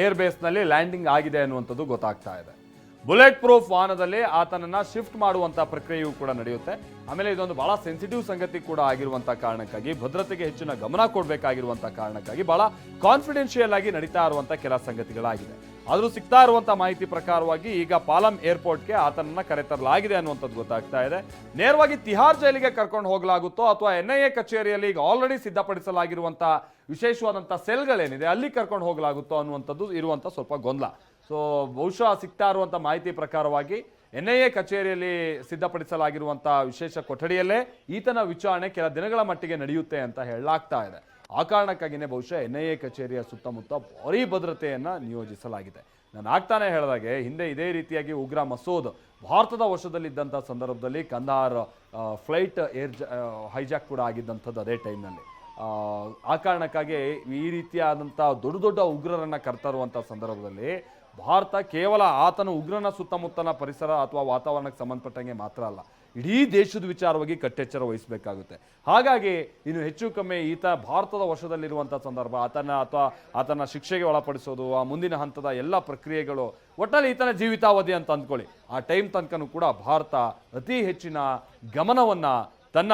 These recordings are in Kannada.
ಏರ್ ಬೇಸ್ನಲ್ಲಿ ಲ್ಯಾಂಡಿಂಗ್ ಆಗಿದೆ ಅನ್ನುವಂಥದ್ದು ಗೊತ್ತಾಗ್ತಾ ಇದೆ. ಬುಲೆಟ್ ಪ್ರೂಫ್ ವಾಹನದಲ್ಲಿ ಆತನನ್ನ ಶಿಫ್ಟ್ ಮಾಡುವಂತ ಪ್ರಕ್ರಿಯೆಯೂ ಕೂಡ ನಡೆಯುತ್ತೆ. ಆಮೇಲೆ ಇದೊಂದು ಬಹಳ ಸೆನ್ಸಿಟಿವ್ ಸಂಗತಿ ಕೂಡ ಆಗಿರುವಂತ ಕಾರಣಕ್ಕಾಗಿ, ಭದ್ರತೆಗೆ ಹೆಚ್ಚಿನ ಗಮನ ಕೊಡಬೇಕಾಗಿರುವಂತ ಕಾರಣಕ್ಕಾಗಿ ಬಹಳ ಕಾನ್ಫಿಡೆನ್ಷಿಯಲ್ ಆಗಿ ನಡೀತಾ ಇರುವಂತ ಕೆಲ ಸಂಗತಿಗಳಾಗಿದೆ. ಆದರೂ ಸಿಗ್ತಾ ಇರುವಂತ ಮಾಹಿತಿ ಪ್ರಕಾರವಾಗಿ ಈಗ ಪಾಲಂ ಏರ್ಪೋರ್ಟ್ಗೆ ಆತನನ್ನ ಕರೆತರಲಾಗಿದೆ ಅನ್ನುವಂಥದ್ದು ಗೊತ್ತಾಗ್ತಾ ಇದೆ. ನೇರವಾಗಿ ತಿಹಾರ್ ಜೈಲಿಗೆ ಕರ್ಕೊಂಡು ಹೋಗಲಾಗುತ್ತೋ ಅಥವಾ NIA ಕಚೇರಿಯಲ್ಲಿ ಈಗ ಆಲ್ರೆಡಿ ಸಿದ್ಧಪಡಿಸಲಾಗಿರುವಂತ ವಿಶೇಷವಾದಂಥ ಸೆಲ್ಗಳೇನಿದೆ ಅಲ್ಲಿ ಕರ್ಕೊಂಡು ಹೋಗಲಾಗುತ್ತೋ ಅನ್ನುವಂಥದ್ದು ಇರುವಂಥ ಸ್ವಲ್ಪ ಗೊಂದಲ. ಸೊ ಬಹುಶಃ ಸಿಗ್ತಾ ಇರುವಂಥ ಮಾಹಿತಿ ಪ್ರಕಾರವಾಗಿ NIA ಕಚೇರಿಯಲ್ಲಿ ಸಿದ್ಧಪಡಿಸಲಾಗಿರುವಂಥ ವಿಶೇಷ ಕೊಠಡಿಯಲ್ಲೇ ಈತನ ವಿಚಾರಣೆ ಕೆಲ ದಿನಗಳ ಮಟ್ಟಿಗೆ ನಡೆಯುತ್ತೆ ಅಂತ ಹೇಳಲಾಗ್ತಾ ಇದೆ. ಆ ಕಾರಣಕ್ಕಾಗಿಯೇ ಬಹುಶಃ NIA ಕಚೇರಿಯ ಸುತ್ತಮುತ್ತ ಭಾರೀ ಭದ್ರತೆಯನ್ನು ನಿಯೋಜಿಸಲಾಗಿದೆ. ನಾನು ಆಗ್ತಾನೆ ಹೇಳಿದಾಗೆ ಹಿಂದೆ ಇದೇ ರೀತಿಯಾಗಿ ಉಗ್ರ ಮಸೂದ್ ಭಾರತದ ವಶದಲ್ಲಿದ್ದಂಥ ಸಂದರ್ಭದಲ್ಲಿ ಕಂದಹಾರ್ ಫ್ಲೈಟ್ ಹೈಜಾಕ್ ಕೂಡ ಆಗಿದ್ದಂಥದ್ದು ಅದೇ ಟೈಮ್ನಲ್ಲಿ. ಆ ಕಾರಣಕ್ಕಾಗಿ ಈ ರೀತಿಯಾದಂಥ ದೊಡ್ಡ ದೊಡ್ಡ ಉಗ್ರರನ್ನು ಕರ್ತರುವಂಥ ಸಂದರ್ಭದಲ್ಲಿ ಭಾರತ ಕೇವಲ ಆತನ ಉಗ್ರನ ಸುತ್ತಮುತ್ತಲ ಪರಿಸರ ಅಥವಾ ವಾತಾವರಣಕ್ಕೆ ಸಂಬಂಧಪಟ್ಟಂಗೆ ಮಾತ್ರ ಅಲ್ಲ, ಇಡೀ ದೇಶದ ವಿಚಾರವಾಗಿ ಕಟ್ಟೆಚ್ಚರ ವಹಿಸಬೇಕಾಗುತ್ತೆ. ಹಾಗಾಗಿ ಇನ್ನು ಹೆಚ್ಚು ಕಮ್ಮಿ ಈತ ಭಾರತದ ವಶದಲ್ಲಿರುವಂಥ ಸಂದರ್ಭ, ಆತನ ಶಿಕ್ಷೆಗೆ ಒಳಪಡಿಸೋದು, ಆ ಮುಂದಿನ ಹಂತದ ಎಲ್ಲ ಪ್ರಕ್ರಿಯೆಗಳು, ಒಟ್ಟಲ್ಲಿ ಈತನ ಜೀವಿತಾವಧಿ ಅಂತ ಅಂದ್ಕೊಳ್ಳಿ, ಆ ಟೈಮ್ ತನಕನೂ ಕೂಡ ಭಾರತ ಅತಿ ಹೆಚ್ಚಿನ ಗಮನವನ್ನು ತನ್ನ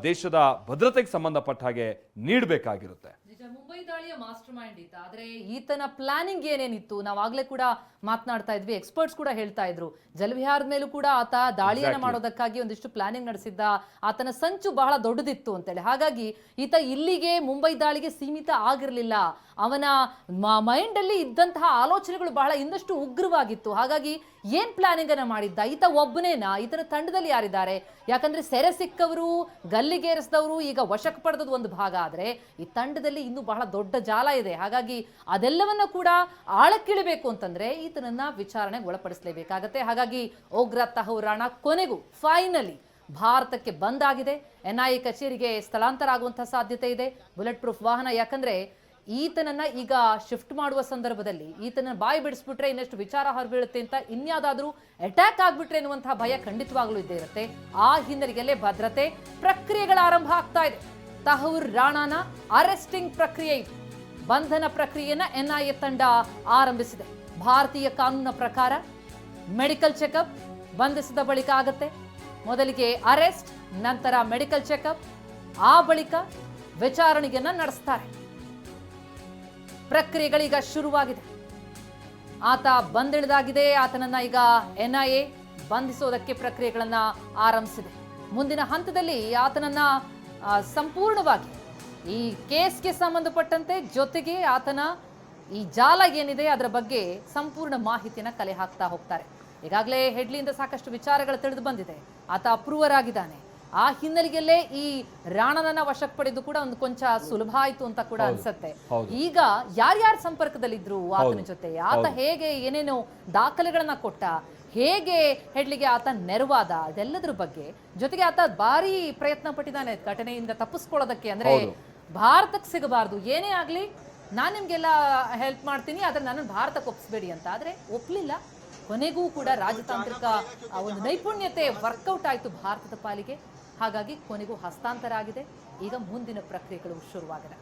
ದೇಶದ ಭದ್ರತೆಗೆ ಸಂಬಂಧಪಟ್ಟ ಹಾಗೆ ನೀಡಬೇಕಾಗಿರುತ್ತೆ. ಮುಂಬೈ ದಾಳಿಯ ಮಾಸ್ಟರ್ ಮೈಂಡ್ ಈತ. ಆದ್ರೆ ಈತನ ಪ್ಲಾನಿಂಗ್ ಏನೇನಿತ್ತು ನಾವಾಗ್ಲೇ ಕೂಡ ಮಾತನಾಡ್ತಾ ಇದ್ವಿ, ಎಕ್ಸ್ಪರ್ಟ್ಸ್ ಕೂಡ ಹೇಳ್ತಾ ಇದ್ರು. ಜಲವಿಹಾರದ ಮೇಲೂ ಕೂಡ ಆತ ದಾಳಿಯನ್ನ ಮಾಡೋದಕ್ಕಾಗಿ ಒಂದಿಷ್ಟು ಪ್ಲಾನಿಂಗ್ ನಡೆಸಿದ್ದ, ಆತನ ಸಂಚು ಬಹಳ ದೊಡ್ಡದಿತ್ತು ಅಂತೇಳಿ. ಹಾಗಾಗಿ ಈತ ಇಲ್ಲಿಗೆ ಮುಂಬೈ ದಾಳಿಗೆ ಸೀಮಿತ ಆಗಿರ್ಲಿಲ್ಲ, ಅವನ ಮೈಂಡ್ ಅಲ್ಲಿ ಇದ್ದಂತಹ ಆಲೋಚನೆಗಳು ಬಹಳ ಇನ್ನಷ್ಟು ಉಗ್ರವಾಗಿತ್ತು. ಹಾಗಾಗಿ ಏನ್ ಪ್ಲಾನಿಂಗ್ ಅನ್ನ ಮಾಡಿದ್ದ ಈತ ಒಬ್ಬನೇನಾ? ಈತನ ತಂಡದಲ್ಲಿ ಯಾರಿದ್ದಾರೆ? ಯಾಕಂದ್ರೆ ಸೆರೆ ಸಿಕ್ಕವರು, ಗಲ್ಲಿಗೇರಿಸಿದವರು ಈಗ ವಶಕ್ಕೆ ಪಡೆದದ್ದು ಒಂದು ಭಾಗ, ಆದ್ರೆ ಈ ತಂಡದಲ್ಲಿ ಇನ್ನೂ ಬಹಳ ದೊಡ್ಡ ಜಾಲ ಇದೆ. ಹಾಗಾಗಿ ಅದೆಲ್ಲವನ್ನ ಕೂಡ ಆಳಕ್ಕಿಳಿಬೇಕು ಅಂತಂದ್ರೆ ಈತನನ್ನ ವಿಚಾರಣೆಗೆ ಒಳಪಡಿಸಲೇಬೇಕಾಗತ್ತೆ. ಹಾಗಾಗಿ ಉಗ್ರ ತಹೂರ್ ರಾಣಾ ಕೊನೆಗೂ ಫೈನಲಿ ಭಾರತಕ್ಕೆ ಬಂದಾಗಿದೆ. NIA ಕಚೇರಿಗೆ ಸ್ಥಳಾಂತರ ಆಗುವಂತಹ ಸಾಧ್ಯತೆ ಇದೆ. ಬುಲೆಟ್ ಪ್ರೂಫ್ ವಾಹನ, ಯಾಕಂದ್ರೆ ಈತನನ್ನ ಈಗ ಶಿಫ್ಟ್ ಮಾಡುವ ಸಂದರ್ಭದಲ್ಲಿ ಈತನ ಬಾಯಿ ಬಿಡಿಸ್ಬಿಟ್ರೆ ಇನ್ನಷ್ಟು ವಿಚಾರ ಹೊರಬೀಳುತ್ತೆ ಅಂತ, ಇನ್ಯಾವುದಾದ್ರೂ ಅಟ್ಯಾಕ್ ಆಗ್ಬಿಟ್ರೆ ಎನ್ನುವಂತಹ ಭಯ ಖಂಡಿತವಾಗ್ಲೂ ಇದ್ದೇ ಇರುತ್ತೆ. ಆ ಹಿನ್ನೆಲೆಯಲ್ಲೇ ಭದ್ರತೆ ಪ್ರಕ್ರಿಯೆಗಳ ಆರಂಭ ಆಗ್ತಾ ಇದೆ. ತಹೂರ್ ರಾಣಾನ ಅರೆಸ್ಟಿಂಗ್ ಪ್ರಕ್ರಿಯೆ, ಬಂಧನ ಪ್ರಕ್ರಿಯೆಯನ್ನ NIA ತಂಡ ಆರಂಭಿಸಿದೆ. ಭಾರತೀಯ ಕಾನೂನಿನ ಪ್ರಕಾರ ಮೆಡಿಕಲ್ ಚೆಕಪ್ ಬಂಧಿಸಿದ ಬಳಿಕ ಆಗತ್ತೆ. ಮೊದಲಿಗೆ ಅರೆಸ್ಟ್, ನಂತರ ಮೆಡಿಕಲ್ ಚೆಕಪ್, ಆ ಬಳಿಕ ವಿಚಾರಣೆಯನ್ನ ನಡೆಸ್ತಾರೆ. ಪ್ರಕ್ರಿಯೆಗಳೀಗ ಶುರುವಾಗಿದೆ. ಆತ ಬಂದಿಳಿದಾಗಿದೆ. ಆತನನ್ನ ಈಗ NIA ಬಂಧಿಸೋದಕ್ಕೆ ಪ್ರಕ್ರಿಯೆಗಳನ್ನ ಆರಂಭಿಸಿದೆ. ಮುಂದಿನ ಹಂತದಲ್ಲಿ ಆತನನ್ನ ಸಂಪೂರ್ಣವಾಗಿ ಈ ಕೇಸ್ಗೆ ಸಂಬಂಧಪಟ್ಟಂತೆ, ಜೊತೆಗೆ ಆತನ ಈ ಜಾಲ ಏನಿದೆ ಅದರ ಬಗ್ಗೆ ಸಂಪೂರ್ಣ ಮಾಹಿತಿಯನ್ನ ಕಲೆ ಹಾಕ್ತಾ ಹೋಗ್ತಾರೆ. ಈಗಾಗಲೇ ಹೆಡ್ಲಿಯಿಂದ ಸಾಕಷ್ಟು ವಿಚಾರಗಳು ತಿಳಿದು ಬಂದಿದೆ. ಆತ ಅಪ್ರೂವರ್ ಆಗಿದ್ದಾನೆ. ಆ ಹಿನ್ನೆಲೆಯಲ್ಲೇ ಈ ರಾಣನನ್ನ ವಶಕ್ಕೆ ಪಡೆದು ಕೂಡ ಒಂದು ಕೊಂಚ ಸುಲಭ ಆಯ್ತು ಅಂತ ಕೂಡ ಅನ್ಸುತ್ತೆ. ಈಗ ಯಾರ್ಯಾರ ಸಂಪರ್ಕದಲ್ಲಿದ್ರು ಆತನ ಜೊತೆ, ಆತ ಹೇಗೆ ಏನೇನು ದಾಖಲೆಗಳನ್ನ ಕೊಟ್ಟ, ಹೇಗೆ ಹೆಡ್ಲಿಗೆ ಆತ ನೆರವಾದ, ಅದೆಲ್ಲದ್ರ ಬಗ್ಗೆ, ಜೊತೆಗೆ ಆತ ಭಾರಿ ಪ್ರಯತ್ನ ಪಟ್ಟಿದ್ದಾನೆ ಘಟನೆಯಿಂದ ತಪ್ಪಿಸ್ಕೊಳ್ಳೋದಕ್ಕೆ. ಅಂದ್ರೆ ಭಾರತಕ್ಕೆ ಸಿಗಬಾರ್ದು, ಏನೇ ಆಗ್ಲಿ ನಾನ್ ನಿಮ್ಗೆಲ್ಲ ಹೆಲ್ಪ್ ಮಾಡ್ತೀನಿ, ಆದ್ರೆ ನನ್ನನ್ನು ಭಾರತಕ್ಕೆ ಒಪ್ಪಿಸ್ಬೇಡಿ ಅಂತ. ಆದ್ರೆ ಒಪ್ಲಿಲ್ಲ. ಕೊನೆಗೂ ಕೂಡ ರಾಜತಾಂತ್ರಿಕ ಒಂದು ನೈಪುಣ್ಯತೆ ವರ್ಕೌಟ್ ಆಯ್ತು ಭಾರತದ ಪಾಲಿಗೆ. ಹಾಗಾಗಿ ಕೊನೆಗೂ ಹಸ್ತಾಂತರ ಆಗಿದೆ. ಈಗ ಮುಂದಿನ ಪ್ರಕ್ರಿಯೆಗಳು ಶುರುವಾಗಿದೆ.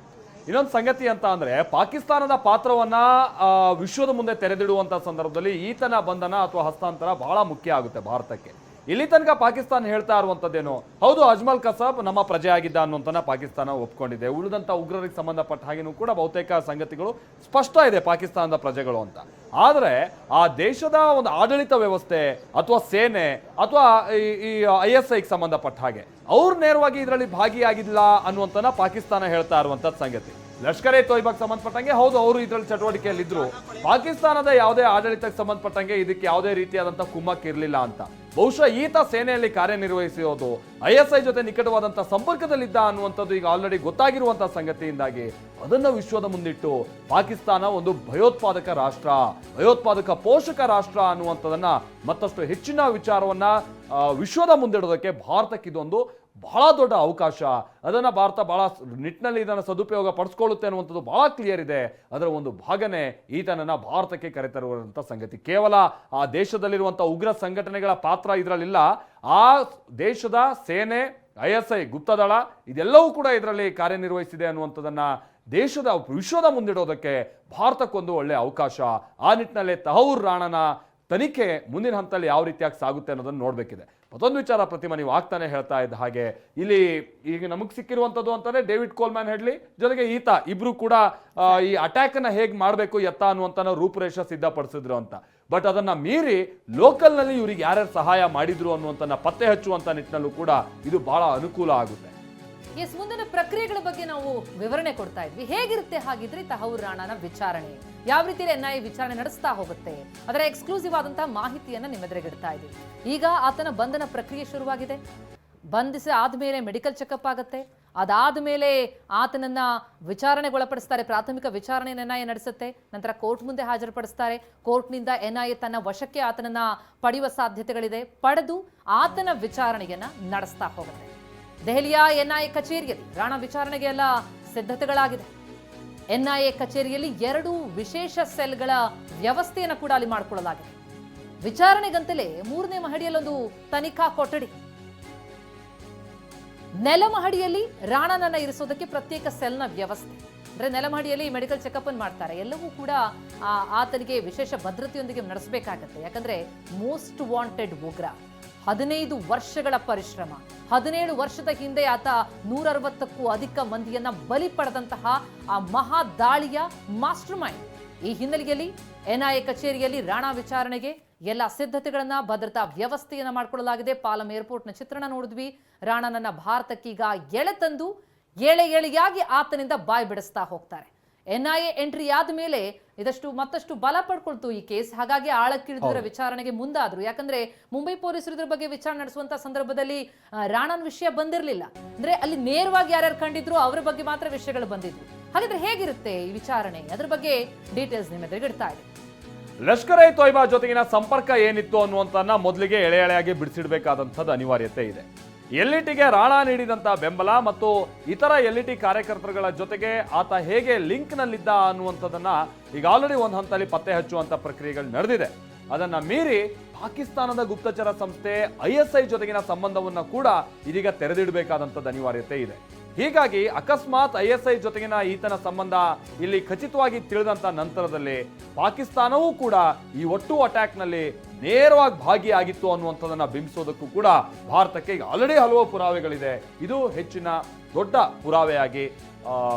ಇನ್ನೊಂದು ಸಂಗತಿ ಅಂತ ಅಂದ್ರೆ, ಪಾಕಿಸ್ತಾನದ ಪಾತ್ರವನ್ನ ವಿಶ್ವದ ಮುಂದೆ ತೆರೆದಿಡುವಂತ ಸಂದರ್ಭದಲ್ಲಿ ಈತನ ಬಂಧನ ಅಥವಾ ಹಸ್ತಾಂತರ ಬಹಳ ಮುಖ್ಯ ಆಗುತ್ತೆ ಭಾರತಕ್ಕೆ. ಇಲ್ಲಿ ತನಕ ಪಾಕಿಸ್ತಾನ ಹೇಳ್ತಾ ಇರುವಂತದ್ದೇನು, ಹೌದು ಅಜ್ಮಲ್ ಕಸಬ್ ನಮ್ಮ ಪ್ರಜೆ ಆಗಿದ್ದ ಅನ್ನುವಂತನ ಪಾಕಿಸ್ತಾನ ಒಪ್ಕೊಂಡಿದೆ. ಉಳಿದಂತ ಉಗ್ರರಿಗೆ ಸಂಬಂಧಪಟ್ಟ ಹಾಗೆನೂ ಕೂಡ ಬಹುತೇಕ ಸಂಗತಿಗಳು ಸ್ಪಷ್ಟ ಇದೆ ಪಾಕಿಸ್ತಾನದ ಪ್ರಜೆಗಳು ಅಂತ. ಆದರೆ ಆ ದೇಶದ ಒಂದು ಆಡಳಿತ ವ್ಯವಸ್ಥೆ ಅಥವಾ ಸೇನೆ ಅಥವಾ ಈ ISIಗೆ ಸಂಬಂಧಪಟ್ಟ ಹಾಗೆ ಅವ್ರು ನೇರವಾಗಿ ಇದರಲ್ಲಿ ಭಾಗಿಯಾಗಿಲ್ಲ ಅನ್ನುವಂತನ ಪಾಕಿಸ್ತಾನ ಹೇಳ್ತಾ ಇರುವಂತದ್ದು ಸಂಗತಿ. ಲಷ್ಕರ್ ಎ ತೊಯ್ಬಾಗೆ ಸಂಬಂಧಪಟ್ಟಂಗೆ ಹೌದು ಅವರು ಇದರಲ್ಲಿ ಚಟುವಟಿಕೆಯಲ್ಲಿದ್ರು, ಪಾಕಿಸ್ತಾನದ ಯಾವುದೇ ಆಡಳಿತಕ್ಕೆ ಸಂಬಂಧಪಟ್ಟಂಗೆ ಇದಕ್ಕೆ ಯಾವುದೇ ರೀತಿಯಾದಂಥ ಕುಮ್ಮಕ್ ಇರಲಿಲ್ಲ ಅಂತ. ಬಹುಶಃ ಈತ ಸೇನೆಯಲ್ಲಿ ಕಾರ್ಯನಿರ್ವಹಿಸಿರೋದು ISI ಜೊತೆ ನಿಕಟವಾದಂಥ ಸಂಪರ್ಕದಲ್ಲಿದ್ದ ಅನ್ನುವಂಥದ್ದು ಈಗ ಆಲ್ರೆಡಿ ಗೊತ್ತಾಗಿರುವಂತಹ ಸಂಗತಿಯಿಂದಾಗಿ ಅದನ್ನು ವಿಶ್ವದ ಮುಂದಿಟ್ಟು ಪಾಕಿಸ್ತಾನ ಒಂದು ಭಯೋತ್ಪಾದಕ ರಾಷ್ಟ್ರ, ಭಯೋತ್ಪಾದಕ ಪೋಷಕ ರಾಷ್ಟ್ರ ಅನ್ನುವಂಥದ್ದನ್ನ ಮತ್ತಷ್ಟು ಹೆಚ್ಚಿನ ವಿಚಾರವನ್ನ ವಿಶ್ವದ ಮುಂದಿಡೋದಕ್ಕೆ ಭಾರತಕ್ಕೆ ಇದೊಂದು ಬಹಳ ದೊಡ್ಡ ಅವಕಾಶ. ಅದನ್ನು ಭಾರತ ಬಹಳ ನಿಟ್ಟಿನಲ್ಲಿ ಇದನ್ನು ಸದುಪಯೋಗ ಪಡಿಸ್ಕೊಳ್ಳುತ್ತೆ ಅನ್ನುವಂಥದ್ದು ಬಹಳ ಕ್ಲಿಯರ್ ಇದೆ. ಅದರ ಒಂದು ಭಾಗನೇ ಈತನನ್ನ ಭಾರತಕ್ಕೆ ಕರೆತರುವಂಥ ಸಂಗತಿ. ಕೇವಲ ಆ ದೇಶದಲ್ಲಿರುವಂಥ ಉಗ್ರ ಸಂಘಟನೆಗಳ ಪಾತ್ರ ಇದರಲ್ಲಿಲ್ಲ, ಆ ದೇಶದ ಸೇನೆ, ISI, ಗುಪ್ತದಳ ಇದೆಲ್ಲವೂ ಕೂಡ ಇದರಲ್ಲಿ ಕಾರ್ಯನಿರ್ವಹಿಸಿದೆ ಅನ್ನುವಂಥದ್ದನ್ನ ವಿಶ್ವದ ಮುಂದಿಡೋದಕ್ಕೆ ಭಾರತಕ್ಕೊಂದು ಒಳ್ಳೆ ಅವಕಾಶ. ಆ ನಿಟ್ಟಿನಲ್ಲಿ ತಹೌರ್ ರಾಣನ ತನಿಖೆ ಮುಂದಿನ ಹಂತದಲ್ಲಿ ಯಾವ ರೀತಿಯಾಗಿ ಸಾಗುತ್ತೆ ಅನ್ನೋದನ್ನು ನೋಡಬೇಕಿದೆ. ಮತ್ತೊಂದು ವಿಚಾರ ಪ್ರತಿಮಾ, ನೀವು ಆಗ್ತಾನೆ ಹೇಳ್ತಾ ಇದ್ದ ಹಾಗೆ ಇಲ್ಲಿ ಈಗ ನಮಗೆ ಸಿಕ್ಕಿರುವಂಥದ್ದು ಅಂತಂದ್ರೆ ಡೇವಿಡ್ ಕೋಲ್ಮ್ಯಾನ್ ಹೆಡ್ಲಿ ಜೊತೆಗೆ ಈತ ಇಬ್ರು ಕೂಡ ಈ ಅಟ್ಯಾಕ್ ಅನ್ನ ಹೇಗೆ ಮಾಡಬೇಕು ಎತ್ತ ಅನ್ನುವಂತ ರೂಪುರೇಷೆ ಸಿದ್ಧಪಡಿಸಿದ್ರು ಅಂತ. ಬಟ್ ಅದನ್ನ ಮೀರಿ ಲೋಕಲ್ ನಲ್ಲಿ ಇವ್ರಿಗೆ ಯಾರ್ಯಾರು ಸಹಾಯ ಮಾಡಿದ್ರು ಅನ್ನುವಂತ ಪತ್ತೆ ಹಚ್ಚುವಂತ ನಿಟ್ಟಿನಲ್ಲೂ ಕೂಡ ಇದು ಬಹಳ ಅನುಕೂಲ ಆಗುತ್ತೆ. ಎಸ್, ಮುಂದಿನ ಪ್ರಕ್ರಿಯೆಗಳ ಬಗ್ಗೆ ನಾವು ವಿವರಣೆ ಕೊಡ್ತಾ ಇದ್ವಿ. ಹೇಗಿರುತ್ತೆ ಹಾಗಿದ್ರೆ ತಹೌರ್ ರಾಣಾನ ವಿಚಾರಣೆ, ಯಾವ ರೀತಿಯಲ್ಲಿ NIA ವಿಚಾರಣೆ ನಡೆಸ್ತಾ ಹೋಗುತ್ತೆ, ಅದರ ಎಕ್ಸ್ಕ್ಲೂಸಿವ್ ಆದಂತಹ ಮಾಹಿತಿಯನ್ನ ನಿಮ್ಮೆದುರಿಗಿಡ್ತಾ ಇದ್ದೀವಿ. ಈಗ ಆತನ ಬಂಧನ ಪ್ರಕ್ರಿಯೆ ಶುರುವಾಗಿದೆ. ಬಂಧಿಸಿ ಆದ್ಮೇಲೆ ಮೆಡಿಕಲ್ ಚೆಕಪ್ ಆಗುತ್ತೆ. ಅದಾದ ಮೇಲೆ ಆತನನ್ನ ವಿಚಾರಣೆಗೊಳಪಡಿಸ್ತಾರೆ. ಪ್ರಾಥಮಿಕ ವಿಚಾರಣೆಯನ್ನು NIA ನಡೆಸುತ್ತೆ. ನಂತರ ಕೋರ್ಟ್ ಮುಂದೆ ಹಾಜರುಪಡಿಸ್ತಾರೆ. ಕೋರ್ಟ್ನಿಂದ NIA ತನ್ನ ವಶಕ್ಕೆ ಆತನನ್ನ ಪಡೆಯುವ ಸಾಧ್ಯತೆಗಳಿದೆ. ಪಡೆದು ಆತನ ವಿಚಾರಣೆಯನ್ನ ನಡೆಸ್ತಾ ಹೋಗುತ್ತೆ. ದೆಹಲಿಯ NIA ಕಚೇರಿಯಲ್ಲಿ ರಾಣಾ ವಿಚಾರಣೆಗೆ ಎಲ್ಲ ಸಿದ್ಧತೆಗಳಾಗಿದೆ. NIA ಕಚೇರಿಯಲ್ಲಿ 2 ವಿಶೇಷ ಸೆಲ್ಗಳ ವ್ಯವಸ್ಥೆಯನ್ನು ಕೂಡ ಅಲ್ಲಿ ಮಾಡಿಕೊಳ್ಳಲಾಗಿದೆ. ವಿಚಾರಣೆಗಂತಲೇ 3ನೇ ಮಹಡಿಯಲ್ಲೊಂದು ತನಿಖಾ ಕೊಠಡಿ, ನೆಲಮಹಡಿಯಲ್ಲಿ ರಾಣಾನನ್ನ ಇರಿಸೋದಕ್ಕೆ ಪ್ರತ್ಯೇಕ ಸೆಲ್ನ ವ್ಯವಸ್ಥೆ. ಅಂದ್ರೆ ನೆಲಮಹಡಿಯಲ್ಲಿ ಮೆಡಿಕಲ್ ಚೆಕಪ್ ಅನ್ನು ಮಾಡ್ತಾರೆ. ಎಲ್ಲವೂ ಕೂಡ ಆತನಿಗೆ ವಿಶೇಷ ಭದ್ರತೆಯೊಂದಿಗೆ ನಡೆಸಬೇಕಾಗತ್ತೆ. ಯಾಕಂದ್ರೆ ಮೋಸ್ಟ್ ವಾಂಟೆಡ್ ಉಗ್ರ, 15 ವರ್ಷಗಳ ಪರಿಶ್ರಮ, 17 ವರ್ಷದ ಹಿಂದೆ ಆತ 160ಕ್ಕೂ ಅಧಿಕ ಮಂದಿಯನ್ನ ಬಲಿ ಪಡೆದಂತಹ ಆ ಮಹಾ ದಾಳಿಯ ಮಾಸ್ಟರ್ ಮೈಂಡ್. ಈ ಹಿನ್ನೆಲೆಯಲ್ಲಿ NIA ಕಚೇರಿಯಲ್ಲಿ ರಾಣಾ ವಿಚಾರಣೆಗೆ ಎಲ್ಲ ಸಿದ್ಧತೆಗಳನ್ನ, ಭದ್ರತಾ ವ್ಯವಸ್ಥೆಯನ್ನ ಮಾಡಿಕೊಳ್ಳಲಾಗಿದೆ. ಪಾಲಂ ಏರ್ಪೋರ್ಟ್ನ ಚಿತ್ರಣ ನೋಡಿದ್ವಿ. ರಾಣಾನನ್ನ ಭಾರತಕ್ಕೀಗ ಎಳೆತಂದು ಎಳೆಯಾಗಿ ಆತನಿಂದ ಬಾಯ್ ಬಿಡಿಸ್ತಾ ಹೋಗ್ತಾರೆ. NIA ಎಂಟ್ರಿ ಆದ ಮೇಲೆ ಮತ್ತಷ್ಟು ಬಲ ಪಡ್ಕೊಳ್ತು ಈ ಕೇಸ್. ಹಾಗಾಗಿ ಆಳಕ್ಕಿಳಿದವರ ವಿಚಾರಣೆಗೆ ಮುಂದಾದ್ರು. ಯಾಕಂದ್ರೆ ಮುಂಬೈ ಪೊಲೀಸರು ಇದ್ರ ಬಗ್ಗೆ ವಿಚಾರಣೆ ನಡೆಸುವಂತ ಸಂದರ್ಭದಲ್ಲಿ ರಾಣಾನ್ ವಿಷಯ ಬಂದಿರಲಿಲ್ಲ. ಅಂದ್ರೆ ಅಲ್ಲಿ ನೇರವಾಗಿ ಯಾರ್ಯಾರು ಕಂಡಿದ್ರು ಅವರ ಬಗ್ಗೆ ಮಾತ್ರ ವಿಷಯಗಳು ಬಂದಿದ್ವು. ಹಾಗಾದ್ರೆ ಹೇಗಿರುತ್ತೆ ಈ ವಿಚಾರಣೆ, ಅದ್ರ ಬಗ್ಗೆ ಡೀಟೇಲ್ಸ್ ನಿಮ್ಮ ಎದುರುಗಿಡ್ತಾ ಇದೆ. ಲಷ್ಕರ್-ಇ-ತೊಯ್ಬಾ ಜೊತೆಗಿನ ಸಂಪರ್ಕ ಏನಿತ್ತು ಅನ್ನುವಂತನ್ನ ಮೊದಲಿಗೆ ಎಳೆಯಾಗಿ ಬಿಡಿಸಿಡಬೇಕಾದಂಥದ್ದು ಅನಿವಾರ್ಯತೆ ಇದೆ. LETಗೆ ರಾಣಾ ನೀಡಿದಂತಹ ಬೆಂಬಲ ಮತ್ತು ಇತರ LET ಕಾರ್ಯಕರ್ತರುಗಳ ಜೊತೆಗೆ ಆತ ಹೇಗೆ ಲಿಂಕ್ ನಲ್ಲಿದ್ದ ಅನ್ನುವಂಥದ್ದನ್ನ ಈಗ ಆಲ್ರೆಡಿ ಒಂದು ಹಂತದಲ್ಲಿ ಪತ್ತೆ ಹಚ್ಚುವಂತ ಪ್ರಕ್ರಿಯೆಗಳು ನಡೆದಿದೆ. ಅದನ್ನ ಮೀರಿ ಪಾಕಿಸ್ತಾನದ ಗುಪ್ತಚರ ಸಂಸ್ಥೆ ISI ಜೊತೆಗಿನ ಸಂಬಂಧವನ್ನ ಕೂಡ ಇದೀಗ ತೆರೆದಿಡಬೇಕಾದಂಥದ್ದು ಅನಿವಾರ್ಯತೆ ಇದೆ. ಹೀಗಾಗಿ ಅಕಸ್ಮಾತ್ ISI ಜೊತೆಗಿನ ಈತನ ಸಂಬಂಧ ಇಲ್ಲಿ ಖಚಿತವಾಗಿ ತಿಳಿದಂತ ನಂತರದಲ್ಲಿ ಪಾಕಿಸ್ತಾನವೂ ಕೂಡ ಈ ಒಟ್ಟು ಅಟ್ಯಾಕ್ ನಲ್ಲಿ ನೇರವಾಗಿ ಭಾಗಿಯಾಗಿತ್ತು ಅನ್ನುವಂಥದ್ದನ್ನ ಬಿಂಬಿಸೋದಕ್ಕೂ ಕೂಡ ಭಾರತಕ್ಕೆ ಈಗ ಆಲ್ರೆಡಿ ಹಲವು ಪುರಾವೆಗಳಿದೆ. ಇದು ಹೆಚ್ಚಿನ ದೊಡ್ಡ ಪುರಾವೆಯಾಗಿ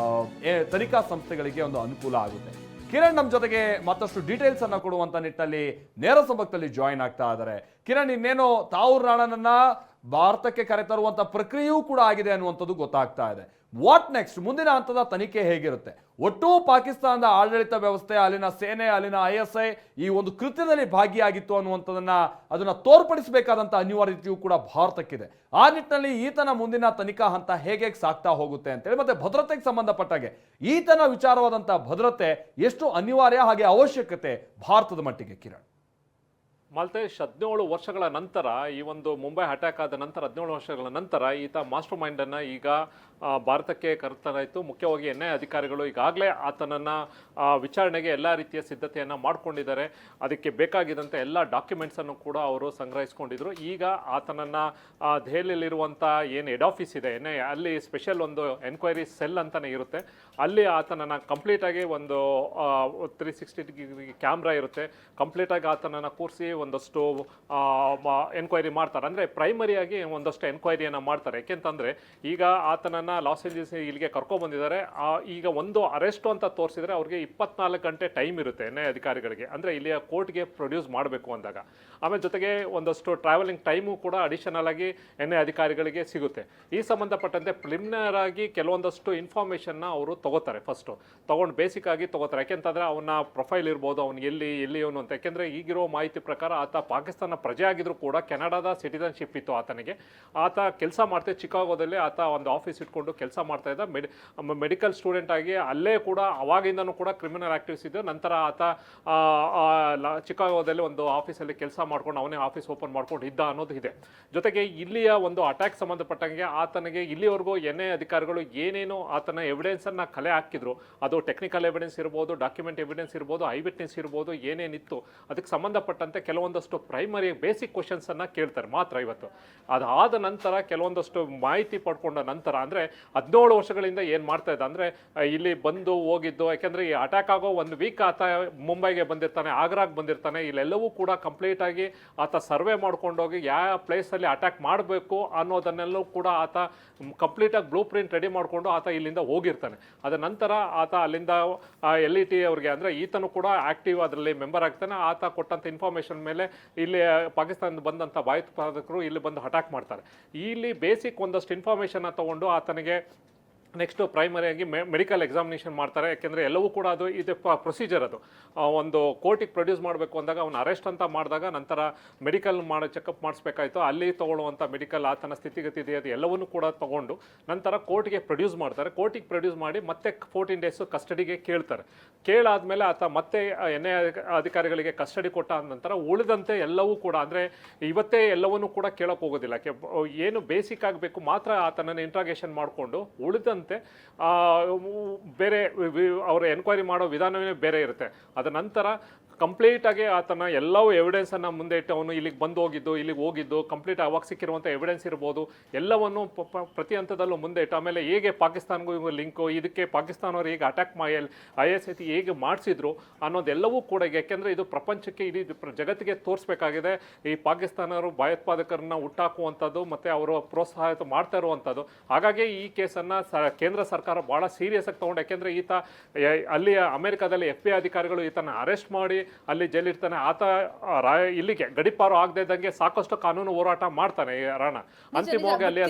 ತನಿಖಾ ಸಂಸ್ಥೆಗಳಿಗೆ ಒಂದು ಅನುಕೂಲ ಆಗುತ್ತೆ. ಕಿರಣ್ ನಮ್ಮ ಜೊತೆಗೆ ಮತ್ತಷ್ಟು ಡೀಟೇಲ್ಸ್ ಅನ್ನ ಕೊಡುವಂತ ನಿಟ್ಟಿನಲ್ಲಿ ನೇರ ಸಂಪರ್ಕದಲ್ಲಿ ಜಾಯಿನ್ ಆಗ್ತಾ ಇದ್ದಾರೆ. ಕಿರಣ್, ಇನ್ನೇನೋ ತಹೌರ್ ರಾಣಾನನ್ನ ಭಾರತಕ್ಕೆ ಕರೆತರುವಂತ ಪ್ರಕ್ರಿಯೆಯೂ ಕೂಡ ಆಗಿದೆ ಅನ್ನುವಂಥದ್ದು ಗೊತ್ತಾಗ್ತಾ ಇದೆ. What next? ಮುಂದಿನ ಹಂತದ ತನಿಖೆ ಹೇಗಿರುತ್ತೆ? ಒಟ್ಟು ಪಾಕಿಸ್ತಾನದ ಆಡಳಿತ ವ್ಯವಸ್ಥೆ, ಅಲ್ಲಿನ ಸೇನೆ, ಅಲ್ಲಿನ ISI ಈ ಒಂದು ಕೃತ್ಯದಲ್ಲಿ ಭಾಗಿಯಾಗಿತ್ತು ಅದನ್ನ ತೋರ್ಪಡಿಸಬೇಕಾದಂತ ಅನಿವಾರ್ಯತೆಯೂ ಕೂಡ ಭಾರತಕ್ಕಿದೆ. ಆ ನಿಟ್ಟಿನಲ್ಲಿ ಈತನ ಮುಂದಿನ ತನಿಖಾ ಹಂತ ಹೇಗೆ ಸಾಗ್ತಾ ಹೋಗುತ್ತೆ ಅಂತೇಳಿ, ಮತ್ತೆ ಭದ್ರತೆಗೆ ಸಂಬಂಧಪಟ್ಟಾಗೆ ಈತನ ವಿಚಾರವಾದಂತಹ ಭದ್ರತೆ ಎಷ್ಟು ಅನಿವಾರ್ಯ ಹಾಗೆ ಅವಶ್ಯಕತೆ ಭಾರತದ ಮಟ್ಟಿಗೆ? ಕಿರಣ್, ಮಾಲ್ತೇಶ್, 17 ವರ್ಷಗಳ ನಂತರ ಈ ಒಂದು ಮುಂಬೈ ಅಟ್ಯಾಕ್ ಆದ ನಂತರ 17 ವರ್ಷಗಳ ನಂತರ ಈತ ಮಾಸ್ಟರ್ ಮೈಂಡ್ ಅನ್ನ ಈಗ ಭಾರತಕ್ಕೆ ಕರೆತರಾಯಿತು. ಮುಖ್ಯವಾಗಿ NIA ಅಧಿಕಾರಿಗಳು ಈಗಾಗಲೇ ಆತನನ್ನ ವಿಚಾರಣೆಗೆ ಎಲ್ಲ ರೀತಿಯ ಸಿದ್ಧತೆಯನ್ನು ಮಾಡಿಕೊಂಡಿದ್ದಾರೆ. ಅದಕ್ಕೆ ಬೇಕಾಗಿದ್ದಂಥ ಎಲ್ಲ ಡಾಕ್ಯುಮೆಂಟ್ಸ್ ಅನ್ನು ಕೂಡ ಅವರು ಸಂಗ್ರಹಿಸ್ಕೊಂಡಿದ್ರು. ಈಗ ಆತನನ್ನ ದೆಹಲಿಯಲ್ಲಿರುವಂಥ ಏನು ಹೆಡ್ ಆಫೀಸ್ ಇದೆ NIA, ಅಲ್ಲಿ ಸ್ಪೆಷಲ್ ಒಂದು ಎನ್ಕ್ವೈರಿ ಸೆಲ್ ಅಂತಾನೆ ಇರುತ್ತೆ. ಅಲ್ಲಿ ಆತನನ್ನ ಕಂಪ್ಲೀಟಾಗಿ ಒಂದು 360 ಡಿಗ್ರಿ ಕ್ಯಾಮ್ರಾ ಇರುತ್ತೆ. ಕಂಪ್ಲೀಟಾಗಿ ಆತನನ್ನ ಕೂರಿಸಿ ಒಂದಷ್ಟು ಎನ್ಕ್ವೈರಿ ಮಾಡ್ತಾರೆ. ಅಂದರೆ ಪ್ರೈಮರಿಯಾಗಿ ಒಂದಷ್ಟು ಎನ್ಕ್ವೈರಿಯನ್ನು ಮಾಡ್ತಾರೆ. ಯಾಕೆಂತಂದರೆ ಈಗ ಆತನನ್ನು ಲಾಸ್ ಏಂಜಲೀಸ್ ಇಲ್ಲಿಗೆ ಕರ್ಕೊಂಡ್ಬಂದಿದ್ದಾರೆ. ಈಗ ಒಂದು ಅರೆಸ್ಟು ಅಂತ ತೋರಿಸಿದ್ರೆ ಅವ್ರಿಗೆ 24 ಗಂಟೆ ಟೈಮ್ ಇರುತ್ತೆ NIA ಅಧಿಕಾರಿಗಳಿಗೆ, ಅಂದರೆ ಇಲ್ಲಿಯ ಕೋರ್ಟ್ಗೆ ಪ್ರೊಡ್ಯೂಸ್ ಮಾಡಬೇಕು ಅಂದಾಗ. ಆಮೇಲೆ ಜೊತೆಗೆ ಒಂದಷ್ಟು ಟ್ರಾವೆಲಿಂಗ್ ಟೈಮು ಕೂಡ ಅಡಿಷನಲ್ ಆಗಿ NIA ಅಧಿಕಾರಿಗಳಿಗೆ ಸಿಗುತ್ತೆ. ಈ ಸಂಬಂಧಪಟ್ಟಂತೆ ಪ್ರಿಲಿಮಿನರ್ ಆಗಿ ಕೆಲವೊಂದಷ್ಟು ಇನ್ಫಾರ್ಮೇಷನ್ನ ಅವರು ತಗೋತಾರೆ. ಫಸ್ಟು ತೊಗೊಂಡು ಬೇಸಿಕ್ ಆಗಿ ತಗೋತಾರೆ. ಯಾಕೆಂತಂದರೆ ಅವನ ಪ್ರೊಫೈಲ್ ಇರ್ಬೋದು, ಅವ್ನು ಎಲ್ಲಿ ಅವನು ಅಂತ. ಯಾಕೆಂದರೆ ಈಗಿರೋ ಮಾಹಿತಿ ಪ್ರಕಾರ ಆತ ಪಾಕಿಸ್ತಾನ ಪ್ರಜೆ ಆಗಿದ್ರು ಕೂಡ ಕೆನಡಾದ ಸಿಟಿಸನ್ಶಿಪ್ ಇತ್ತು ಆತನಿಗೆ. ಆತ ಕೆಲಸ ಮಾಡ್ತಾ ಚಿಕಾಗೋದಲ್ಲಿ ಆತ ಒಂದು ಆಫೀಸ್ ಇಟ್ಕೊಂಡು ಕೆಲಸ ಮಾಡ್ತಾ ಇದ್ದ. ಮೆಡಿಕಲ್ ಸ್ಟೂಡೆಂಟ್ ಆಗಿ ಅಲ್ಲೇ ಕೂಡ ಅವಾಗಿಂದನೂ ಕೂಡ ಕ್ರಿಮಿನಲ್ ಆಕ್ಟಿವಿಟೀಸ್ ಇದ್ದು. ನಂತರ ಆತ ಚಿಕಾಗೋದಲ್ಲಿ ಒಂದು ಆಫೀಸಲ್ಲಿ ಕೆಲಸ ಮಾಡ್ಕೊಂಡು ಅವನೇ ಆಫೀಸ್ ಓಪನ್ ಮಾಡ್ಕೊಂಡು ಇದ್ದ ಅನ್ನೋದು ಇದೆ. ಜೊತೆಗೆ ಇಲ್ಲಿಯ ಒಂದು ಅಟ್ಯಾಕ್ ಸಂಬಂಧಪಟ್ಟಂಗೆ ಆತನಿಗೆ ಇಲ್ಲಿವರೆಗೂ NIA ಅಧಿಕಾರಿಗಳು ಏನೇನು ಆತನ ಎವಿಡೆನ್ಸನ್ನು ಕಲೆ ಹಾಕಿದ್ರು, ಅದು ಟೆಕ್ನಿಕಲ್ ಎವಿಡೆನ್ಸ್ ಇರ್ಬೋದು, ಡಾಕ್ಯುಮೆಂಟ್ ಎವಿಡೆನ್ಸ್ ಇರ್ಬೋದು, ಐ ವಿಟ್ನೆಸ್ ಇರ್ಬೋದು, ಏನೇನಿತ್ತು ಅದಕ್ಕೆ ಸಂಬಂಧಪಟ್ಟಂತೆ ಕೆಲವೊಂದಷ್ಟು ಪ್ರೈಮರಿ ಬೇಸಿಕ್ ಕ್ವಶನ್ಸನ್ನು ಕೇಳ್ತಾರೆ ಮಾತ್ರ ಇವತ್ತು. ಅದಾದ ನಂತರ ಕೆಲವೊಂದಷ್ಟು ಮಾಹಿತಿ ಪಡ್ಕೊಂಡ ನಂತರ, ಅಂದರೆ 17 ವರ್ಷಗಳಿಂದ ಏನು ಮಾಡ್ತಾ ಇದ್ದ ಅಂದರೆ ಇಲ್ಲಿ ಬಂದು ಹೋಗಿದ್ದು, ಯಾಕೆಂದರೆ ಈ ಅಟ್ಯಾಕ್ ಆಗೋ 1 ವೀಕ್ ಆತ ಮುಂಬೈಗೆ ಬಂದಿರ್ತಾನೆ, ಆಗ್ರಾಗೆ ಬಂದಿರ್ತಾನೆ. ಇಲ್ಲೆಲ್ಲವೂ ಕೂಡ ಕಂಪ್ಲೀಟ್ ಆಗಿ ಆತ ಸರ್ವೆ ಮಾಡ್ಕೊಂಡೋಗಿ ಯಾವ ಪ್ಲೇಸಲ್ಲಿ ಅಟ್ಯಾಕ್ ಮಾಡಬೇಕು ಅನ್ನೋದನ್ನೆಲ್ಲವೂ ಕೂಡ ಆತ ಕಂಪ್ಲೀಟಾಗಿ ಬ್ಲೂ ಪ್ರಿಂಟ್ ರೆಡಿ ಮಾಡಿಕೊಂಡು ಆತ ಇಲ್ಲಿಂದ ಹೋಗಿರ್ತಾನೆ. ಅದ ನಂತರ ಆತ ಅಲ್ಲಿಂದ LET ಅವ್ರಿಗೆ ಅಂದರೆ ಈತನು ಕೂಡ ಆಕ್ಟಿವ್ ಅದರಲ್ಲಿ ಮೆಂಬರ್ ಆಗ್ತಾನೆ. ಆತ ಕೊಟ್ಟಂಥ ಇನ್ಫಾರ್ಮೇಷನ್ ಮೇಲೆ ಇಲ್ಲಿ ಪಾಕಿಸ್ತಾನದಿಂದ ಬಂದಂಥ ಭಯೋತ್ಪಾದಕರು ಇಲ್ಲಿ ಬಂದು ಅಟ್ಯಾಕ್ ಮಾಡ್ತಾರೆ. ಇಲ್ಲಿ ಬೇಸಿಕ್ ಒಂದಷ್ಟು ಇನ್ಫಾರ್ಮೇಷನ್ ತಗೊಂಡು ಆತನಿಗೆ ನೆಕ್ಸ್ಟು ಪ್ರೈಮರಿಯಾಗಿ ಮೆಡಿಕಲ್ ಎಕ್ಸಾಮಿನೇಷನ್ ಮಾಡ್ತಾರೆ. ಯಾಕೆಂದರೆ ಎಲ್ಲವೂ ಕೂಡ ಅದು ಇದು ಪ್ರೊಸೀಜರ್. ಅದು ಒಂದು ಕೋರ್ಟಿಗೆ ಪ್ರೊಡ್ಯೂಸ್ ಮಾಡಬೇಕು ಅಂದಾಗ ಅವನು ಅರೆಸ್ಟ್ ಅಂತ ಮಾಡಿದಾಗ ನಂತರ ಮೆಡಿಕಲ್ ಚೆಕಪ್ ಮಾಡಿಸ್ಬೇಕಾಯ್ತು. ಅಲ್ಲಿ ತೊಗೊಳ್ಳುವಂಥ ಮೆಡಿಕಲ್ ಆತನ ಸ್ಥಿತಿಗತಿ ಇದೆ ಅದು ಎಲ್ಲವನ್ನೂ ಕೂಡ ತೊಗೊಂಡು ನಂತರ ಕೋರ್ಟ್ಗೆ ಪ್ರೊಡ್ಯೂಸ್ ಮಾಡ್ತಾರೆ. ಕೋರ್ಟಿಗೆ ಪ್ರೊಡ್ಯೂಸ್ ಮಾಡಿ ಮತ್ತೆ 14 ಡೇಸು ಕಸ್ಟಡಿಗೆ ಕೇಳ್ತಾರೆ. ಕೇಳಾದ್ಮೇಲೆ ಆತ ಮತ್ತೆ NIA ಅಧಿಕಾರಿಗಳಿಗೆ ಕಸ್ಟಡಿ ಕೊಟ್ಟ ನಂತರ ಉಳಿದಂತೆ ಎಲ್ಲವೂ ಕೂಡ ಅಂದರೆ ಇವತ್ತೇ ಎಲ್ಲವನ್ನೂ ಕೂಡ ಕೇಳೋಕೆ ಹೋಗೋದಿಲ್ಲ. ಏನು ಬೇಸಿಕ್ ಆಗಬೇಕು ಮಾತ್ರ ಆತನನ್ನು ಇಂಟ್ರಾಗೇಷನ್ ಮಾಡಿಕೊಂಡು ಉಳಿದ ಬೇರೆ ಅವರು ಎನ್ಕ್ವೈರಿ ಮಾಡೋ ವಿಧಾನವೇ ಬೇರೆ ಇರುತ್ತೆ. ಅದ ನಂತರ ಕಂಪ್ಲೀಟಾಗಿ ಆತನ ಎಲ್ಲವೂ ಎವಿಡೆನ್ಸನ್ನು ಮುಂದೆ ಇಟ್ಟು ಅವನು ಇಲ್ಲಿಗೆ ಬಂದು ಹೋಗಿದ್ದು, ಇಲ್ಲಿಗೆ ಹೋಗಿದ್ದು, ಕಂಪ್ಲೀಟ್ ಅವಾಗ ಸಿಕ್ಕಿರುವಂಥ ಎವಿಡೆನ್ಸ್ ಇರ್ಬೋದು ಎಲ್ಲವನ್ನು ಪ್ರತಿ ಹಂತದಲ್ಲೂ ಮುಂದೆ ಇಟ್ಟು ಆಮೇಲೆ ಹೇಗೆ ಪಾಕಿಸ್ತಾನ್ಗೂ ಲಿಂಕು, ಇದಕ್ಕೆ ಪಾಕಿಸ್ತಾನವ್ರು ಹೇಗೆ ಅಟ್ಯಾಕ್ ISIS ಹೇಗೆ ಮಾಡಿಸಿದ್ರು ಅನ್ನೋದೆಲ್ಲವೂ ಕೂಡ. ಯಾಕೆಂದರೆ ಇದು ಪ್ರಪಂಚಕ್ಕೆ ಇಡೀ ಜಗತ್ತಿಗೆ ತೋರಿಸ್ಬೇಕಾಗಿದೆ ಈ ಪಾಕಿಸ್ತಾನವರು ಭಯೋತ್ಪಾದಕರನ್ನ ಹುಟ್ಟಾಕುವಂಥದ್ದು ಮತ್ತು ಅವರು ಪ್ರೋತ್ಸಾಹ ಮಾಡ್ತಾ ಇರುವಂಥದ್ದು. ಹಾಗಾಗಿ ಈ ಕೇಸನ್ನು ಕೇಂದ್ರ ಸರ್ಕಾರ ಭಾಳ ಸೀರಿಯಸ್ ಆಗಿ ತೊಗೊಂಡು, ಯಾಕೆಂದರೆ ಈತ ಅಲ್ಲಿ ಅಮೆರಿಕಾದಲ್ಲಿ FBI ಅಧಿಕಾರಿಗಳು ಈತನ ಅರೆಸ್ಟ್ ಮಾಡಿ ಅಲ್ಲಿ ಜೈಲಿರ್ತಾನೆ. ಆತ ಇಲ್ಲಿಗೆ ಗಡಿಪಾರು ಆಗದೆ ಇದ್ದಂಗೆ ಸಾಕಷ್ಟು ಕಾನೂನು ಹೋರಾಟ ಮಾಡ್ತಾನೆ ರಾಣ. ಅಂತಿಮವಾಗಿ ಅಲ್ಲಿ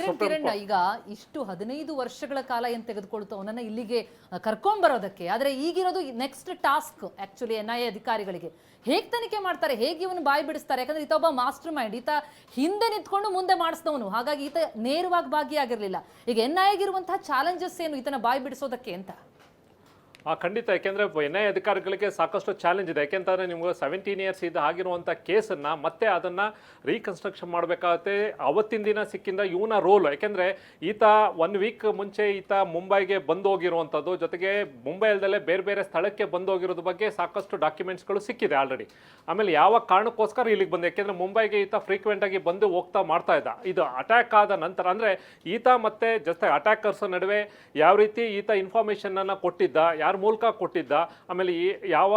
ಈಗ ಇಷ್ಟು 15 ವರ್ಷಗಳ ಕಾಲ ಏನ್ ತೆಗೆದುಕೊಳ್ತು ಅವನನ್ನ ಇಲ್ಲಿಗೆ ಕರ್ಕೊಂಡ್ ಬರೋದಕ್ಕೆ. ಆದ್ರೆ ಈಗಿರೋದು ನೆಕ್ಸ್ಟ್ ಟಾಸ್ಕ್ ಆಕ್ಚುಲಿ NIA ಅಧಿಕಾರಿಗಳಿಗೆ. ಹೇಗ್ ತನಿಖೆ ಮಾಡ್ತಾರೆ, ಹೇಗೆ ಇವನು ಬಾಯಿ ಬಿಡಿಸ್ತಾರೆ? ಯಾಕಂದ್ರೆ ಈತ ಒಬ್ಬ ಮಾಸ್ಟರ್ ಮೈಂಡ್, ಈತ ಹಿಂದೆ ನಿಂತ್ಕೊಂಡು ಮುಂದೆ ಮಾಡಿಸಿದವನು. ಹಾಗಾಗಿ ಈತ ನೇರವಾಗಿ ಭಾಗಿಯಾಗಿರ್ಲಿಲ್ಲ. ಈಗ NIAಗಿರುವಂತಹ ಚಾಲೆಂಜಸ್ ಏನು ಈತನ ಬಾಯಿ ಬಿಡಿಸೋದಕ್ಕೆ ಅಂತ? ಖಂಡಿತ. ಯಾಕೆಂದರೆ NIA ಅಧಿಕಾರಿಗಳಿಗೆ ಸಾಕಷ್ಟು ಚಾಲೆಂಜ್ ಇದೆ. ಯಾಕೆಂತಂದರೆ ನಿಮ್ಗೆ 17 ಇಯರ್ಸ್ ಆಗಿರುವಂಥ ಕೇಸನ್ನು ಮತ್ತೆ ಅದನ್ನು ರೀಕನ್ಸ್ಟ್ರಕ್ಷನ್ ಮಾಡಬೇಕಾಗುತ್ತೆ. ಅವತ್ತಿನ ದಿನ ಸಿಕ್ಕಿಂದ ಇವನ ರೋಲ್, ಯಾಕೆಂದರೆ ಈತ 1 ವೀಕ್ ಮುಂಚೆ ಈತ ಮುಂಬೈಗೆ ಬಂದೋಗಿರುವಂಥದ್ದು, ಜೊತೆಗೆ ಮುಂಬೈಲ್ದಲ್ಲೇ ಬೇರೆ ಬೇರೆ ಸ್ಥಳಕ್ಕೆ ಬಂದೋಗಿರೋದ್ರ ಬಗ್ಗೆ ಸಾಕಷ್ಟು ಡಾಕ್ಯುಮೆಂಟ್ಸ್ಗಳು ಸಿಕ್ಕಿದೆ ಆಲ್ರೆಡಿ. ಆಮೇಲೆ ಯಾವ ಕಾರಣಕ್ಕೋಸ್ಕರ ಇಲ್ಲಿಗೆ ಬಂದ, ಯಾಕೆಂದರೆ ಮುಂಬೈಗೆ ಈತ ಫ್ರೀಕ್ವೆಂಟಾಗಿ ಬಂದು ಹೋಗ್ತಾ ಮಾಡ್ತಾ ಇದ್ದ. ಇದು ಅಟ್ಯಾಕ್ ಆದ ನಂತರ ಅಂದರೆ ಈತ ಮತ್ತು ಜೊತೆ ಅಟ್ಯಾಕರ್ಸ್ ನಡುವೆ ಯಾವ ರೀತಿ ಈತ ಇನ್ಫಾರ್ಮೇಷನನ್ನು ಕೊಟ್ಟಿದ್ದ, ಯಾರ ಮೂಲಕ ಕೊಟ್ಟಿದ್ದ, ಆಮೇಲೆ ಯಾವ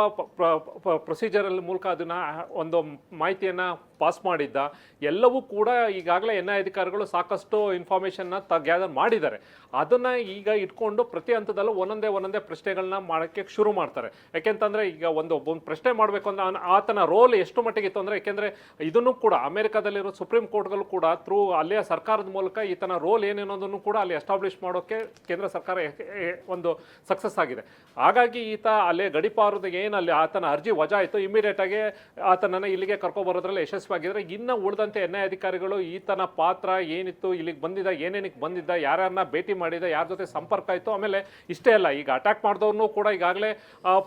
ಪ್ರೊಸೀಜರಲ್ಲಿ ಮೂಲಕ ಅದನ್ನ ಒಂದು ಮಾಹಿತಿಯನ್ನು ಪಾಸ್ ಮಾಡಿದ್ದ, ಎಲ್ಲವೂ ಕೂಡ ಈಗಾಗಲೇ NIA ಅಧಿಕಾರಿಗಳು ಸಾಕಷ್ಟು ಇನ್ಫಾರ್ಮೇಷನ್ನ ಗ್ಯಾದರ್ ಮಾಡಿದ್ದಾರೆ. ಅದನ್ನು ಈಗ ಇಟ್ಕೊಂಡು ಪ್ರತಿ ಹಂತದಲ್ಲೂ ಒಂದೊಂದೇ ಪ್ರಶ್ನೆಗಳನ್ನ ಮಾಡೋಕ್ಕೆ ಶುರು ಮಾಡ್ತಾರೆ. ಯಾಕೆಂತಂದರೆ ಈಗ ಒಂದು ಪ್ರಶ್ನೆ ಮಾಡಬೇಕು ಅಂದ್ರೆ ಆತನ ರೋಲ್ ಎಷ್ಟು ಮಟ್ಟಿಗೆ ಇತ್ತು ಅಂದರೆ, ಯಾಕೆಂದರೆ ಇದನ್ನು ಕೂಡ ಅಮೆರಿಕಾದಲ್ಲಿರೋ ಸುಪ್ರೀಂ ಕೋರ್ಟ್ಗಳು ಕೂಡ ಥ್ರೂ ಅಲ್ಲಿಯ ಸರ್ಕಾರದ ಮೂಲಕ ಈತನ ರೋಲ್ ಏನೇನೋದನ್ನು ಕೂಡ ಅಲ್ಲಿ ಎಸ್ಟಾಬ್ಲಿಷ್ ಮಾಡೋಕ್ಕೆ ಕೇಂದ್ರ ಸರ್ಕಾರ ಒಂದು ಸಕ್ಸಸ್ ಆಗಿದೆ. ಹಾಗಾಗಿ ಈತ ಅಲ್ಲೇ ಗಡಿಪಾರದ ಏನು ಅಲ್ಲಿ ಆತನ ಅರ್ಜಿ ವಜಾ ಆಯಿತು, ಇಮಿಡಿಯೇಟಾಗಿ ಆತನನ್ನು ಇಲ್ಲಿಗೆ ಕರ್ಕೊಬರೋದ್ರಲ್ಲಿ ಯಶಸ್ವಿಯಾಗಿದ್ದರೆ ಇನ್ನು ಉಳಿದಂತೆ NIA ಅಧಿಕಾರಿಗಳು ಈತನ ಪಾತ್ರ ಏನಿತ್ತು, ಇಲ್ಲಿಗೆ ಬಂದಿದ್ದ, ಏನೇನಕ್ಕೆ ಬಂದಿದ್ದ, ಯಾರನ್ನ ಭೇಟಿ ಮಾಡಿದ, ಯಾರ ಜೊತೆ ಸಂಪರ್ಕ ಆಯಿತು, ಆಮೇಲೆ ಇಷ್ಟೇ ಅಲ್ಲ ಈಗ ಅಟ್ಯಾಕ್ ಮಾಡಿದವ್ರನ್ನೂ ಕೂಡ ಈಗಾಗಲೇ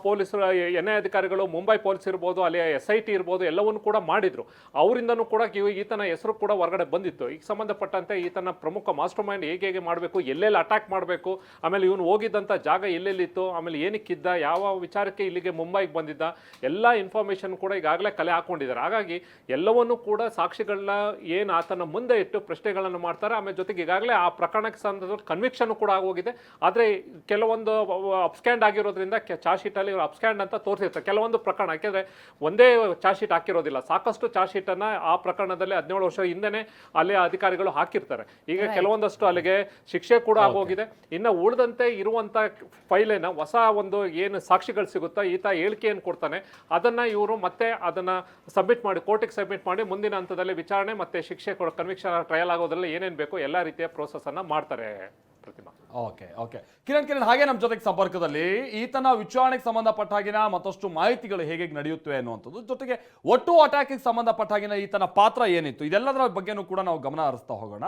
ಪೊಲೀಸರು NIA ಅಧಿಕಾರಿಗಳು ಮುಂಬೈ ಪೊಲೀಸ್ ಇರ್ಬೋದು, ಅಲ್ಲಿ SIT ಇರ್ಬೋದು ಎಲ್ಲವನ್ನೂ ಕೂಡ ಮಾಡಿದ್ರು. ಅವರಿಂದನೂ ಕೂಡ ಈತನ ಹೆಸರು ಕೂಡ ಹೊರಗಡೆ ಬಂದಿತ್ತು. ಈಗ ಸಂಬಂಧಪಟ್ಟಂತೆ ಈತನ ಪ್ರಮುಖ ಮಾಸ್ಟರ್ ಮೈಂಡ್ ಹೇಗೆ ಮಾಡಬೇಕು, ಎಲ್ಲೆಲ್ಲಿ ಅಟ್ಯಾಕ್ ಮಾಡಬೇಕು, ಆಮೇಲೆ ಇವನು ಹೋಗಿದ್ದಂಥ ಜಾಗ ಎಲ್ಲೆಲ್ಲಿತ್ತು, ಆಮೇಲೆ ಏನಕ್ಕಿದ್ದ, ಯಾವ ವಿಚಾರಕ್ಕೆ ಇಲ್ಲಿಗೆ ಮುಂಬೈಗೆ ಬಂದಿದ್ದ, ಎಲ್ಲ ಇನ್ಫಾರ್ಮೇಷನ್ ಕೂಡ ಈಗಾಗಲೇ ಕಲೆ ಹಾಕೊಂಡಿದ್ದಾರೆ. ಹಾಗಾಗಿ ಎಲ್ಲವನ್ನೂ ಕೂಡ ಸಾಕ್ಷಿಗಳನ್ನ ಏನು ಆತನ ಮುಂದೆ ಇಟ್ಟು ಪ್ರಶ್ನೆಗಳನ್ನು ಮಾಡ್ತಾರೆ. ಆಮೇಲೆ ಜೊತೆಗೆ ಈಗಾಗಲೇ ಆ ಪ್ರಕರಣಕ್ಕೆ ಸಂಬಂಧ ಕನ್ವಿಕ್ಷನ್ ಕೂಡ ಆಗೋಗಿದೆ. ಆದರೆ ಕೆಲವೊಂದು ಅಬ್ಸ್ಕ್ಯಾಂಡ್ ಆಗಿರೋದ್ರಿಂದ ಚಾರ್ಜ್ ಶೀಟಲ್ಲಿ ಅಬ್ಸ್ಕ್ಯಾಂಡ್ ಅಂತ ತೋರಿಸಿರ್ತಾರೆ ಕೆಲವೊಂದು ಪ್ರಕರಣ. ಯಾಕೆಂದರೆ ಒಂದೇ ಚಾರ್ಜ್ ಶೀಟ್ ಹಾಕಿರೋದಿಲ್ಲ, ಸಾಕಷ್ಟು ಚಾರ್ಜ್ ಶೀಟನ್ನು ಆ ಪ್ರಕರಣದಲ್ಲಿ 17 ವರ್ಷ ಹಿಂದೆನೇ ಅಲ್ಲಿ ಅಧಿಕಾರಿಗಳು ಹಾಕಿರ್ತಾರೆ. ಈಗ ಕೆಲವೊಂದಷ್ಟು ಅಲ್ಲಿಗೆ ಶಿಕ್ಷೆ ಕೂಡ ಆಗೋಗಿದೆ. ಇನ್ನು ಉಳಿದಂತೆ ಇರುವಂಥ ಫೈಲೇನ ಹೊಸ ಒಂದು ಏನು ಸಾಕ್ಷಿಗಳು ಸಿಗುತ್ತಾ, ಈತ ಹೇಳಿಕೆಯನ್ನು ಕೊಡ್ತಾನೆ, ಅದನ್ನು ಇವರು ಮತ್ತೆ ಅದನ್ನು ಸಬ್ಮಿಟ್ ಮಾಡಿ ಕೋರ್ಟಿಗೆ ಸಬ್ಮಿಟ್ ಮಾಡಿ ಮುಂದಿನ ಹಂತದಲ್ಲಿ ವಿಚಾರಣೆ ಮತ್ತೆ ಶಿಕ್ಷೆ ಕನ್ವಿಕ್ಷನ್ ಟ್ರಯಲ್ ಆಗೋದ್ರಲ್ಲಿ ಏನೇನು ಬೇಕು ಎಲ್ಲ ರೀತಿಯ ಪ್ರೋಸೆಸ್ ಅನ್ನ ಮಾಡ್ತಾರೆ. ಪ್ರತಿಮಾ, ಓಕೆ ಕಿರಣ್ ಹಾಗೆ ನಮ್ಮ ಜೊತೆಗೆ ಸಂಪರ್ಕದಲ್ಲಿ ಈತನ ವಿಚಾರಣೆಗೆ ಸಂಬಂಧಪಟ್ಟ ಹಾಗಿನ ಮತ್ತಷ್ಟು ಮಾಹಿತಿಗಳು ಹೇಗೆ ನಡೆಯುತ್ತವೆ ಅನ್ನುವಂಥದ್ದು, ಜೊತೆಗೆ ಒಟ್ಟು ಅಟ್ಯಾಕಿಗೆ ಸಂಬಂಧಪಟ್ಟ ಹಾಗಿನ ಈತನ ಪಾತ್ರ ಏನಿತ್ತು, ಇದೆಲ್ಲದರ ಬಗ್ಗೆನೂ ಕೂಡ ನಾವು ಗಮನ ಹರಿಸ್ತಾ ಹೋಗೋಣ.